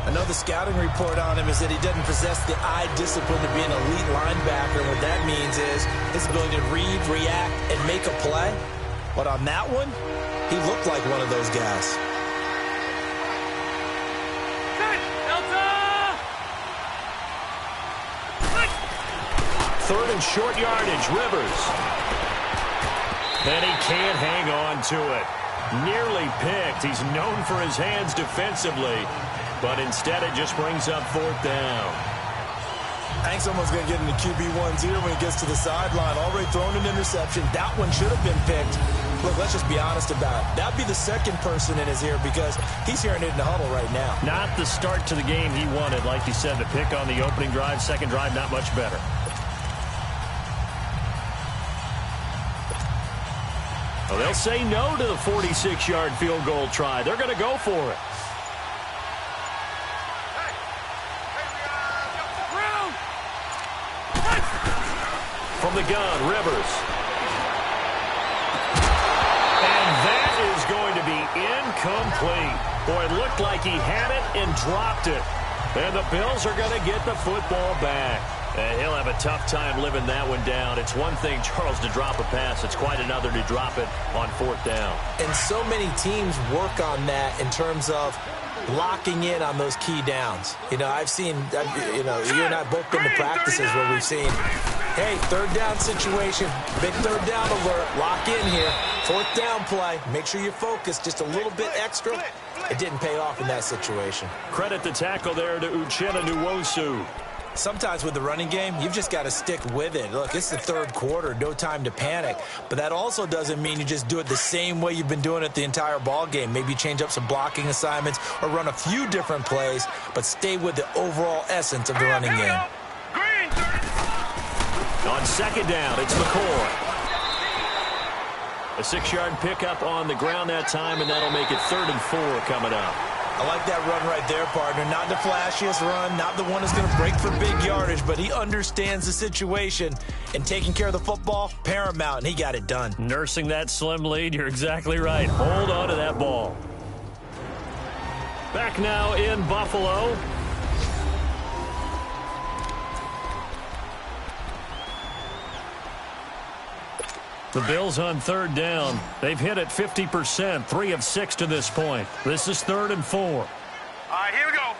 I know the scouting report on him is that he doesn't possess the eye discipline to be an elite linebacker. And what that means is his ability to read, react, and make a play. But on that one, he looked like one of those guys. Third and short yardage, Rivers. And he can't hang on to it. Nearly picked. He's known for his hands defensively, but instead it just brings up 4th down. I think someone's going to get into QB1's ear when he gets to the sideline. Already thrown an interception. That one should have been picked. Look, let's just be honest about it. That'd be the second person in his ear because he's hearing it in the huddle right now. Not the start to the game he wanted. Like you said, the pick on the opening drive, second drive, not much better. Well, they'll say no to the 46-yard field goal try. They're going to go for it. From the gun, Rivers. And that is going to be incomplete. Boy, it looked like he had it and dropped it. And the Bills are going to get the football back. And he'll have a tough time living that one down. It's one thing, Charles, to drop a pass. It's quite another to drop it on fourth down. And so many teams work on that in terms of locking in on those key downs. You know, I've seen, you and I both been to practices where we've seen, hey, third down situation, big third down alert, lock in here, fourth down play, make sure you're focused just a little bit extra. It didn't pay off in that situation. Credit the tackle there to Uchenna Nwosu. Sometimes with the running game, you've just got to stick with it. Look, it's the third quarter, no time to panic. But that also doesn't mean you just do it the same way you've been doing it the entire ball game. Maybe change up some blocking assignments or run a few different plays, but stay with the overall essence of the running game. On second down, it's McCoy. A 6-yard pickup on the ground that time, and that'll make it 3rd and 4 coming up. I like that run right there, partner. Not the flashiest run, not the one that's going to break for big yardage, but he understands the situation, and taking care of the football, paramount, and he got it done. Nursing that slim lead, you're exactly right. Hold on to that ball. Back now in Buffalo. The Bills on third down. They've hit it 50%, 3 of 6 to this point. This is 3rd and 4. All right, here we go.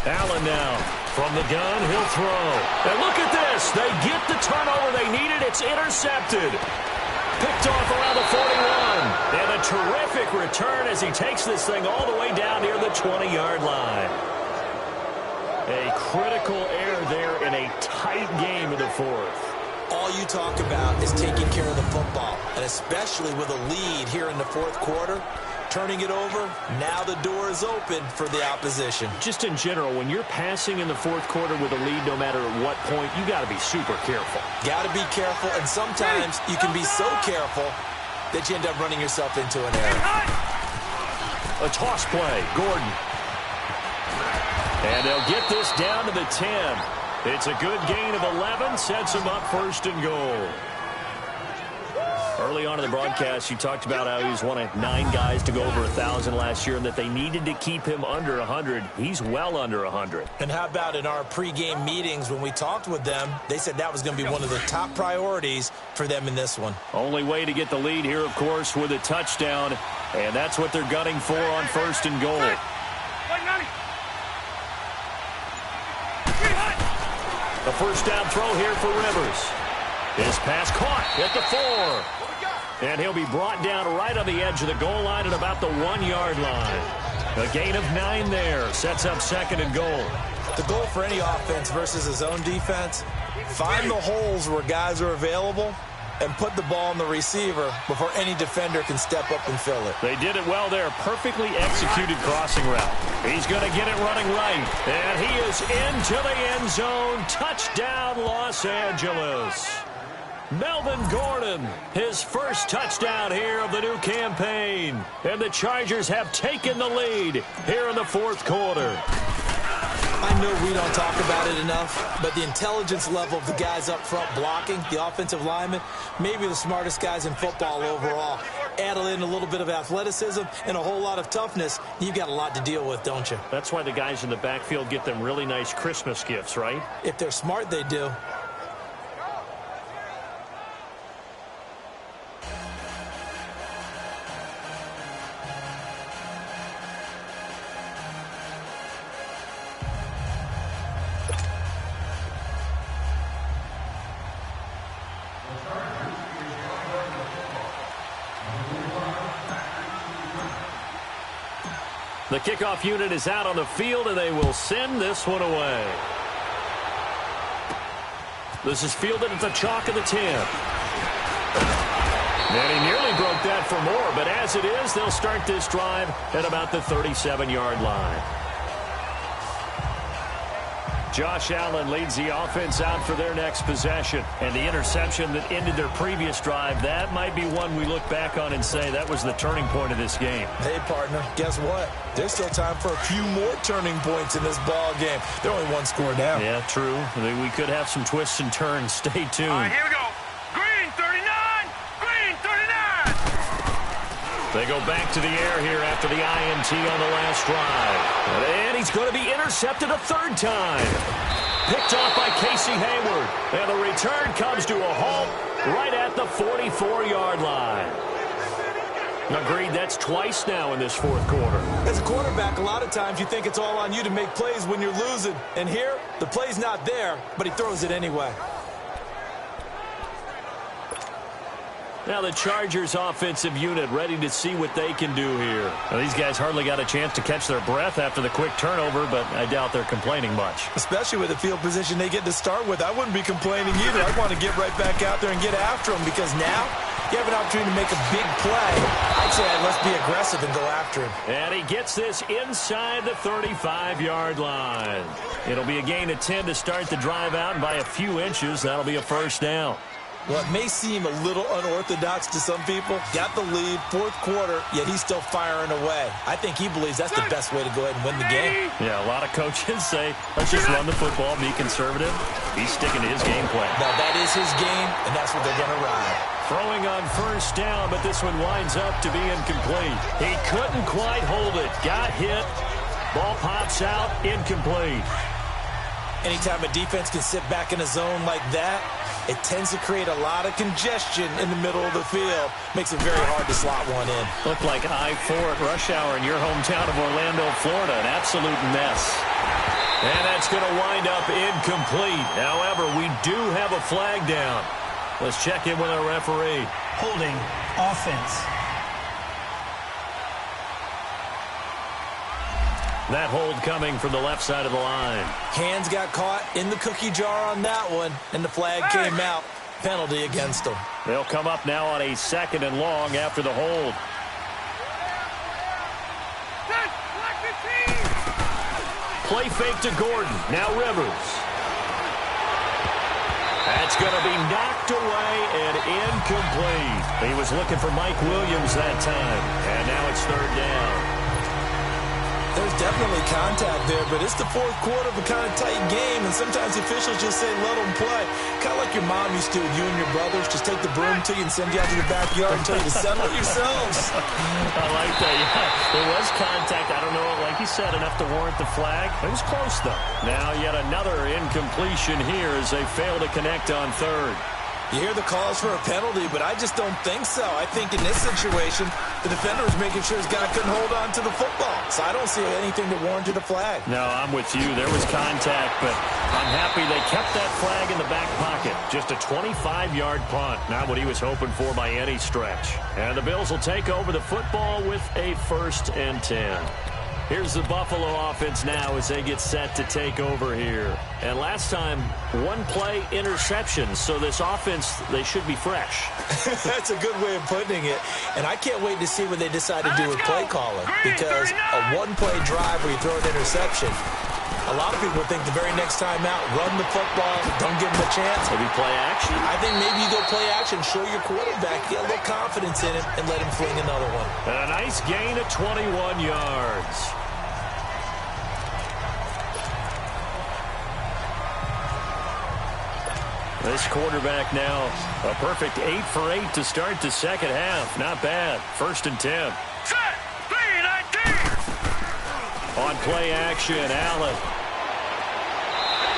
Allen now from the gun. He'll throw. And look at this. They get the turnover they needed. It's intercepted. Picked off around the 41. And a terrific return as he takes this thing all the way down near the 20-yard line. A critical error there in a tight game in the 4th. All you talk about is taking care of the football, and especially with a lead here in the 4th quarter, turning it over, now the door is open for the opposition. Just in general, when you're passing in the 4th quarter with a lead, no matter at what point, you got to be super careful. Got to be careful, and sometimes you can be so careful that you end up running yourself into an error. A toss play, Gordon. And they'll get this down to the 10. It's a good gain of 11, sets him up 1st and goal. Early on in the broadcast, you talked about how he was one of 9 guys to go over 1,000 last year and that they needed to keep him under 100. He's well under 100. And how about in our pregame meetings when we talked with them, they said that was going to be one of the top priorities for them in this one. Only way to get the lead here, of course, with a touchdown, and that's what they're gunning for on 1st and goal. The first down throw here for Rivers. His pass caught at the 4. And he'll be brought down right on the edge of the goal line at about the 1-yard line. A gain of 9 there. Sets up 2nd and goal. The goal for any offense versus his own defense, find the holes where guys are available and put the ball on the receiver before any defender can step up and fill it. They did it well there. Perfectly executed crossing route. He's going to get it running right. And he is into the end zone. Touchdown, Los Angeles. Melvin Gordon, his first touchdown here of the new campaign. And the Chargers have taken the lead here in the 4th quarter. I know we don't talk about it enough, but the intelligence level of the guys up front blocking, the offensive linemen, maybe the smartest guys in football overall. Add in a little bit of athleticism and a whole lot of toughness, you've got a lot to deal with, don't you? That's why the guys in the backfield get them really nice Christmas gifts, right? If they're smart, they do. The kickoff unit is out on the field, and they will send this one away. This is fielded at the chalk of the 10. And he nearly broke that for more, but as it is, they'll start this drive at about the 37-yard line. Josh Allen leads the offense out for their next possession. And the interception that ended their previous drive, that might be one we look back on and say that was the turning point of this game. Hey, partner, guess what? There's still time for a few more turning points in this ball game. They're only one score down. Yeah, true. We could have some twists and turns. Stay tuned. All right, here we go. Green 39! Green 39! They go back to the air here after the INT on the last drive. And he's going to be intercepted a third time. Picked off by Casey Hayward. And the return comes to a halt right at the 44-yard line. Agreed, that's twice now in this fourth quarter. As a quarterback, a lot of times you think it's all on you to make plays when you're losing. And here, the play's not there, but he throws it anyway. Now the Chargers offensive unit ready to see what they can do here. Now, these guys hardly got a chance to catch their breath after the quick turnover, but I doubt they're complaining much. Especially with the field position they get to start with. I wouldn't be complaining either. I want to get right back out there and get after them because now you have an opportunity to make a big play. I'd say let's be aggressive and go after him. And he gets this inside the 35-yard line. It'll be a gain of 10 to start the drive out, and by a few inches, that'll be a first down. Well, it may seem a little unorthodox to some people. Got the lead, fourth quarter, yet he's still firing away. I think he believes that's the best way to go ahead and win the game. Yeah, a lot of coaches say, let's just run the football, be conservative. He's sticking to his game plan. Now, that is his game, and that's what they're going to ride. Throwing on first down, but this one winds up to be incomplete. He couldn't quite hold it. Got hit. Ball pops out, incomplete. Anytime a defense can sit back in a zone like that, it tends to create a lot of congestion in the middle of the field. Makes it very hard to slot one in. Looked like I-4 at rush hour in your hometown of Orlando, Florida. An absolute mess. And that's going to wind up incomplete. However, we do have a flag down. Let's check in with our referee. Holding offense. That hold coming from the left side of the line. Hands got caught in the cookie jar on that one, and the flag came out. Penalty against them. They'll come up now on a second and long after the hold. Play fake to Gordon. Now Rivers. That's going to be knocked away and incomplete. He was looking for Mike Williams that time. And now it's third down. There's definitely contact there, but it's the fourth quarter of a kind of tight game, and sometimes the officials just say, let them play. Kind of like your mom used to with you and your brothers. Just take the broom to you and send you out to the backyard and tell you to settle yourselves. I like that. Yeah, there was contact. I don't know, like you said, enough to warrant the flag. It was close, though. Now yet another incompletion here as they fail to connect on third. You hear the calls for a penalty, but I just don't think so. I think in this situation, the defender was making sure his guy couldn't hold on to the football. So I don't see anything that warranted a flag. No, I'm with you. There was contact, but I'm happy they kept that flag in the back pocket. Just a 25-yard punt. Not what he was hoping for by any stretch. And the Bills will take over the football with a 1st and 10. Here's the Buffalo offense now as they get set to take over here. And last time, one play interception. So this offense, they should be fresh. That's a good way of putting it. And I can't wait to see what they decide to do with play calling. Because a one-play drive where you throw an interception, a lot of people think the very next time out, run the football, don't give them a chance. Maybe play action. I think maybe you go play action, show your quarterback, get a little confidence in him, and let him fling another one. And a nice gain of 21 yards. This quarterback now, a perfect 8 for 8 to start the second half. Not bad. 1st and 10. Set! 3-19! On play action, Allen.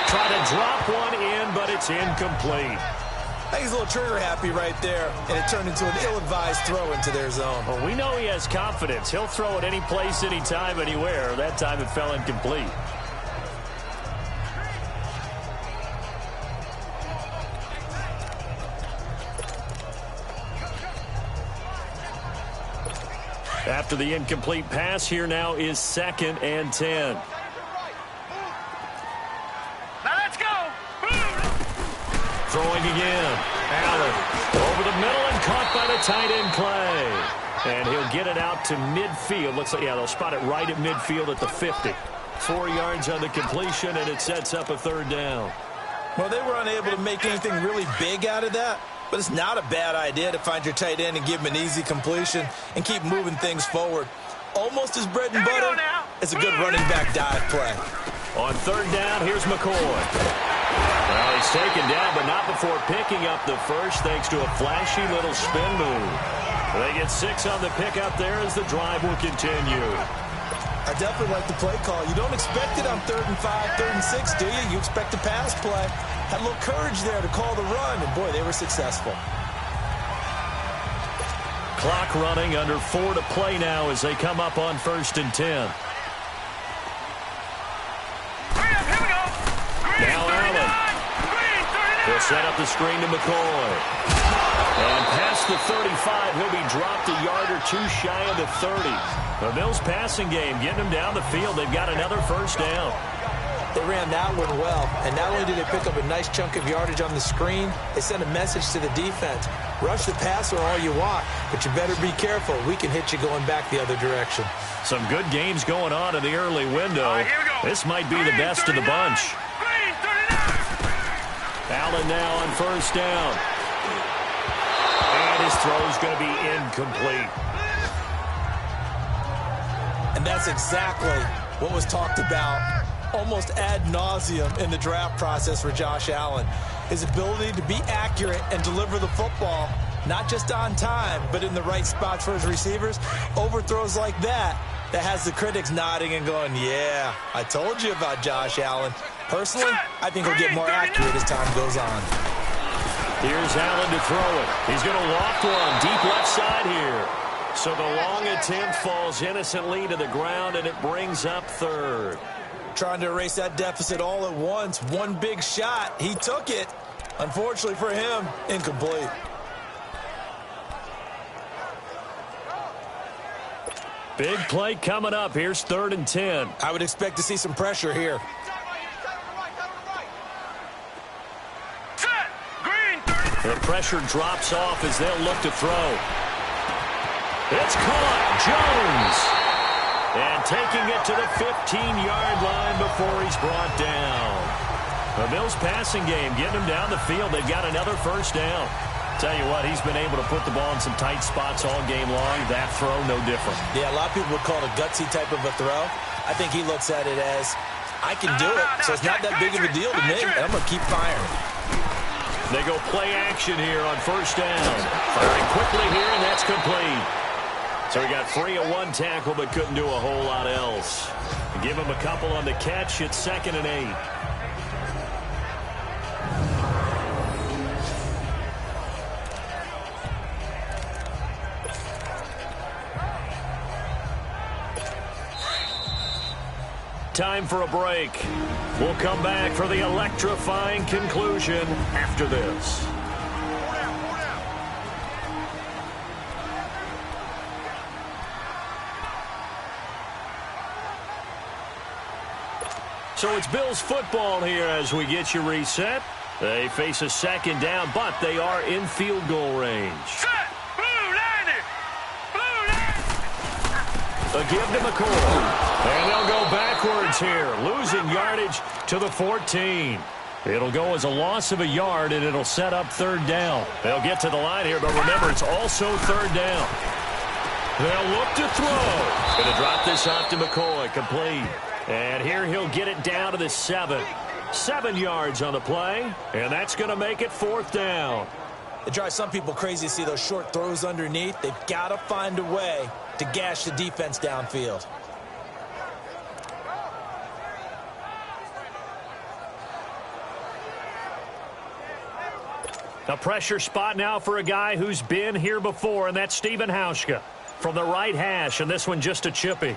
Try to drop one in, but it's incomplete. I think he's a little trigger happy right there, and it turned into an ill-advised throw into their zone. Well, we know he has confidence. He'll throw it any place, anytime, anywhere. That time it fell incomplete. After the incomplete pass, here now is 2nd and 10. Now let's go! throwing again. Allen over the middle and caught by the tight end Clay. And he'll get it out to midfield. Looks like, yeah, they'll spot it right at midfield at the 50. 4 yards on the completion, and it sets up a third down. Well, they were unable to make anything really big out of that, but it's not a bad idea to find your tight end and give him an easy completion and keep moving things forward. Almost as bread and butter as a good running back dive play. On third down, here's McCoy. Well, he's taken down, but not before picking up the first thanks to a flashy little spin move. They get 6 on the pickup there as the drive will continue. I definitely like the play call. You don't expect it on 3rd and 5, 3rd and 6, do you? You expect a pass play. Had a little courage there to call the run, and boy, they were successful. Clock running, under 4 to play now as they come up on 1st and 10. Now Allen. He'll set up the screen to McCoy. And past the 35, he'll be dropped a yard or 2 shy of the 30. The Bills passing game getting them down the field. They've got another first down. They ran that one well, and not only did they pick up a nice chunk of yardage on the screen, they sent a message to the defense. Rush the passer all you want, but you better be careful. We can hit you going back the other direction. Some good games going on in the early window. This might be the best of the bunch. Allen now on first down. And his throw's going to be incomplete. And that's exactly what was talked about almost ad nauseum in the draft process for Josh Allen. His ability to be accurate and deliver the football, not just on time, but in the right spots for his receivers. Overthrows like that has the critics nodding and going, yeah, I told you about Josh Allen. Personally, I think he'll get more accurate as time goes on. Here's Allen to throw it. He's going to loft one deep left side here. So the long attempt falls innocently to the ground, and it brings up 3rd. Trying to erase that deficit all at once. One big shot. He took it. Unfortunately for him, incomplete. Big play coming up. Here's 3rd and 10. I would expect to see some pressure here. The pressure drops off as they'll look to throw. It's caught. Jones. And taking it to the 15-yard line before he's brought down. The Bills passing game getting him down the field. They've got another first down. Tell you what, he's been able to put the ball in some tight spots all game long. That throw, no different. Yeah, a lot of people would call it a gutsy type of a throw. I think he looks at it as, I can do it, so it's not that big of a deal to me, and I'm going to keep firing. They go play action here on first down. Firing quickly here, and that's complete. So he got free of 1 tackle, but couldn't do a whole lot else. Give him a couple on the catch. It's 2nd and 8. Time for a break. We'll come back for the electrifying conclusion after this. So it's Bills football here as we get you reset. They face a 2nd down, but they are in field goal range. Set! Blue landed! Blue landed! A give to McCoy. And they'll go backwards here, losing yardage to the 14. It'll go as a loss of a yard, and it'll set up 3rd down. They'll get to the line here, but remember, it's also 3rd down. They'll look to throw. Going to drop this off to McCoy, complete. And here he'll get it down to the 7. 7 yards on the play, and that's going to make it 4th down. It drives some people crazy to see those short throws underneath. They've got to find a way to gash the defense downfield. A pressure spot now for a guy who's been here before, and that's Stephen Hauschka from the right hash, and this one just a chippy.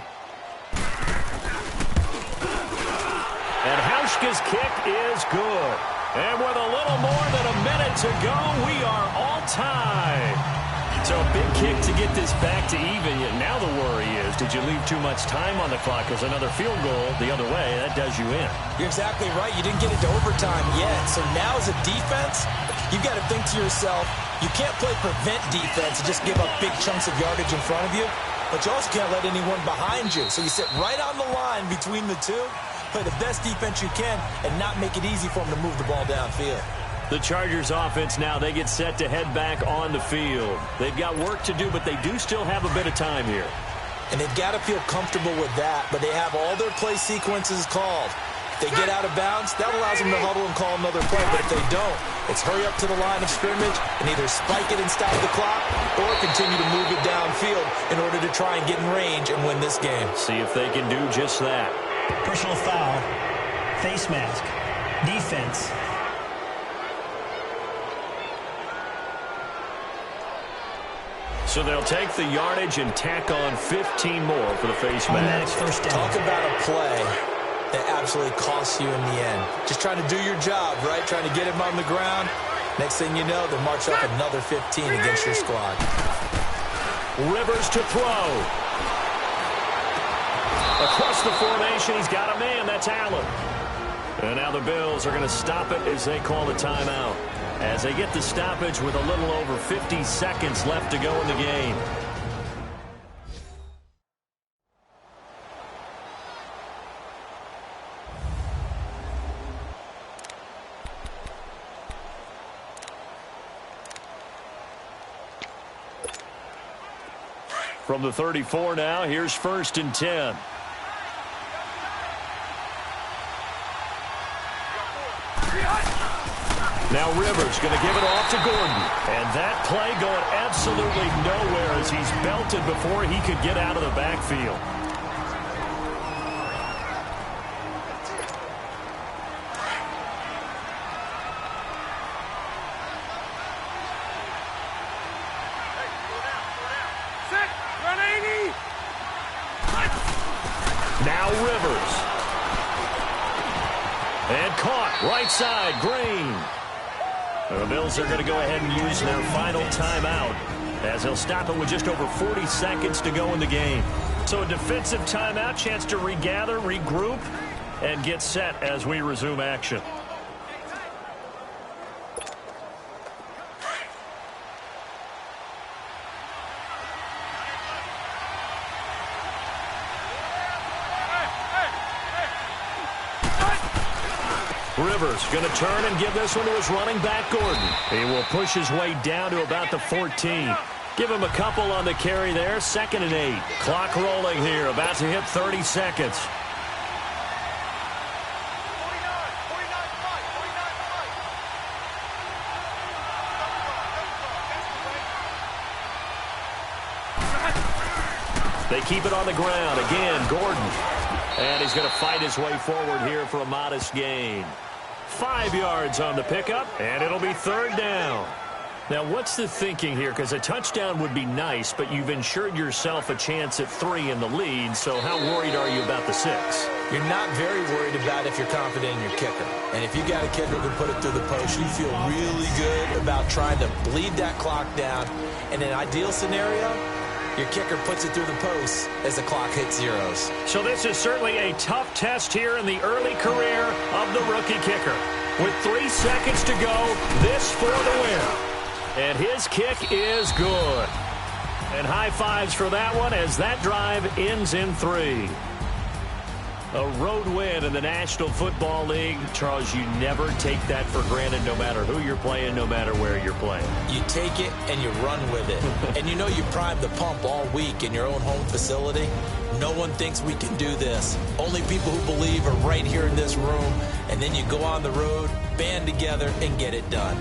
And Hauschka's kick is good. And with a little more than a minute to go, we are all tied. So a big kick to get this back to even. Yet now the worry is, did you leave too much time on the clock? Because another field goal the other way, that does you in. You're exactly right. You didn't get it to overtime yet. So now as a defense, you've got to think to yourself, you can't play prevent defense and just give up big chunks of yardage in front of you, but you also can't let anyone behind you. So you sit right on the line between the two, play the best defense you can, and not make it easy for them to move the ball downfield. The Chargers offense now, they get set to head back on the field. They've got work to do, but they do still have a bit of time here. And they've got to feel comfortable with that, but they have all their play sequences called. If they get out of bounds, that allows them to huddle and call another play, but if they don't, it's hurry up to the line of scrimmage and either spike it and stop the clock or continue to move it downfield in order to try and get in range and win this game. See if they can do just that. Personal foul. Face mask. Defense. So they'll take the yardage and tack on 15 more for the face mask. mask. Talk about a play that absolutely costs you in the end. Just trying to do your job, right? Trying to get him on the ground. Next thing you know, they'll march up another 15 against your squad. Rivers to throw. Across the formation, he's got a man. That's Allen. And now the Bills are going to stop it as they call a timeout, as they get the stoppage with a little over 50 seconds left to go in the game. From the 34 now, here's 1st and 10. Now Rivers going to give it off to Gordon. And that play going absolutely nowhere as he's belted before he could get out of the backfield. Now Rivers. And caught right side, Green. The Bills are going to go ahead and use their final timeout as they'll stop it with just over 40 seconds to go in the game. So a defensive timeout, chance to regather, regroup, and get set as we resume action. Rivers going to turn and give this one to his running back, Gordon. He will push his way down to about the 14. Give him a couple on the carry there. 2nd and 8. Clock rolling here. About to hit 30 seconds. They keep it on the ground. Again, Gordon. And he's going to fight his way forward here for a modest gain. 5 yards on the pickup, and it'll be 3rd down. Now, what's the thinking here? Because a touchdown would be nice, but you've ensured yourself a chance at 3 in the lead, so how worried are you about the 6? You're not very worried about if you're confident in your kicker. And if you got a kicker who can put it through the post, you feel really good about trying to bleed that clock down. In an ideal scenario, your kicker puts it through the post as the clock hits zeros. So this is certainly a tough test here in the early career of the rookie kicker. With 3 seconds to go, this for the win. And his kick is good. And high fives for that one as that drive ends in 3. A road win in the National Football League. Charles, you never take that for granted no matter who you're playing, no matter where you're playing. You take it and you run with it. And you know you primed the pump all week in your own home facility. No one thinks we can do this. Only people who believe are right here in this room. And then you go on the road, band together, and get it done.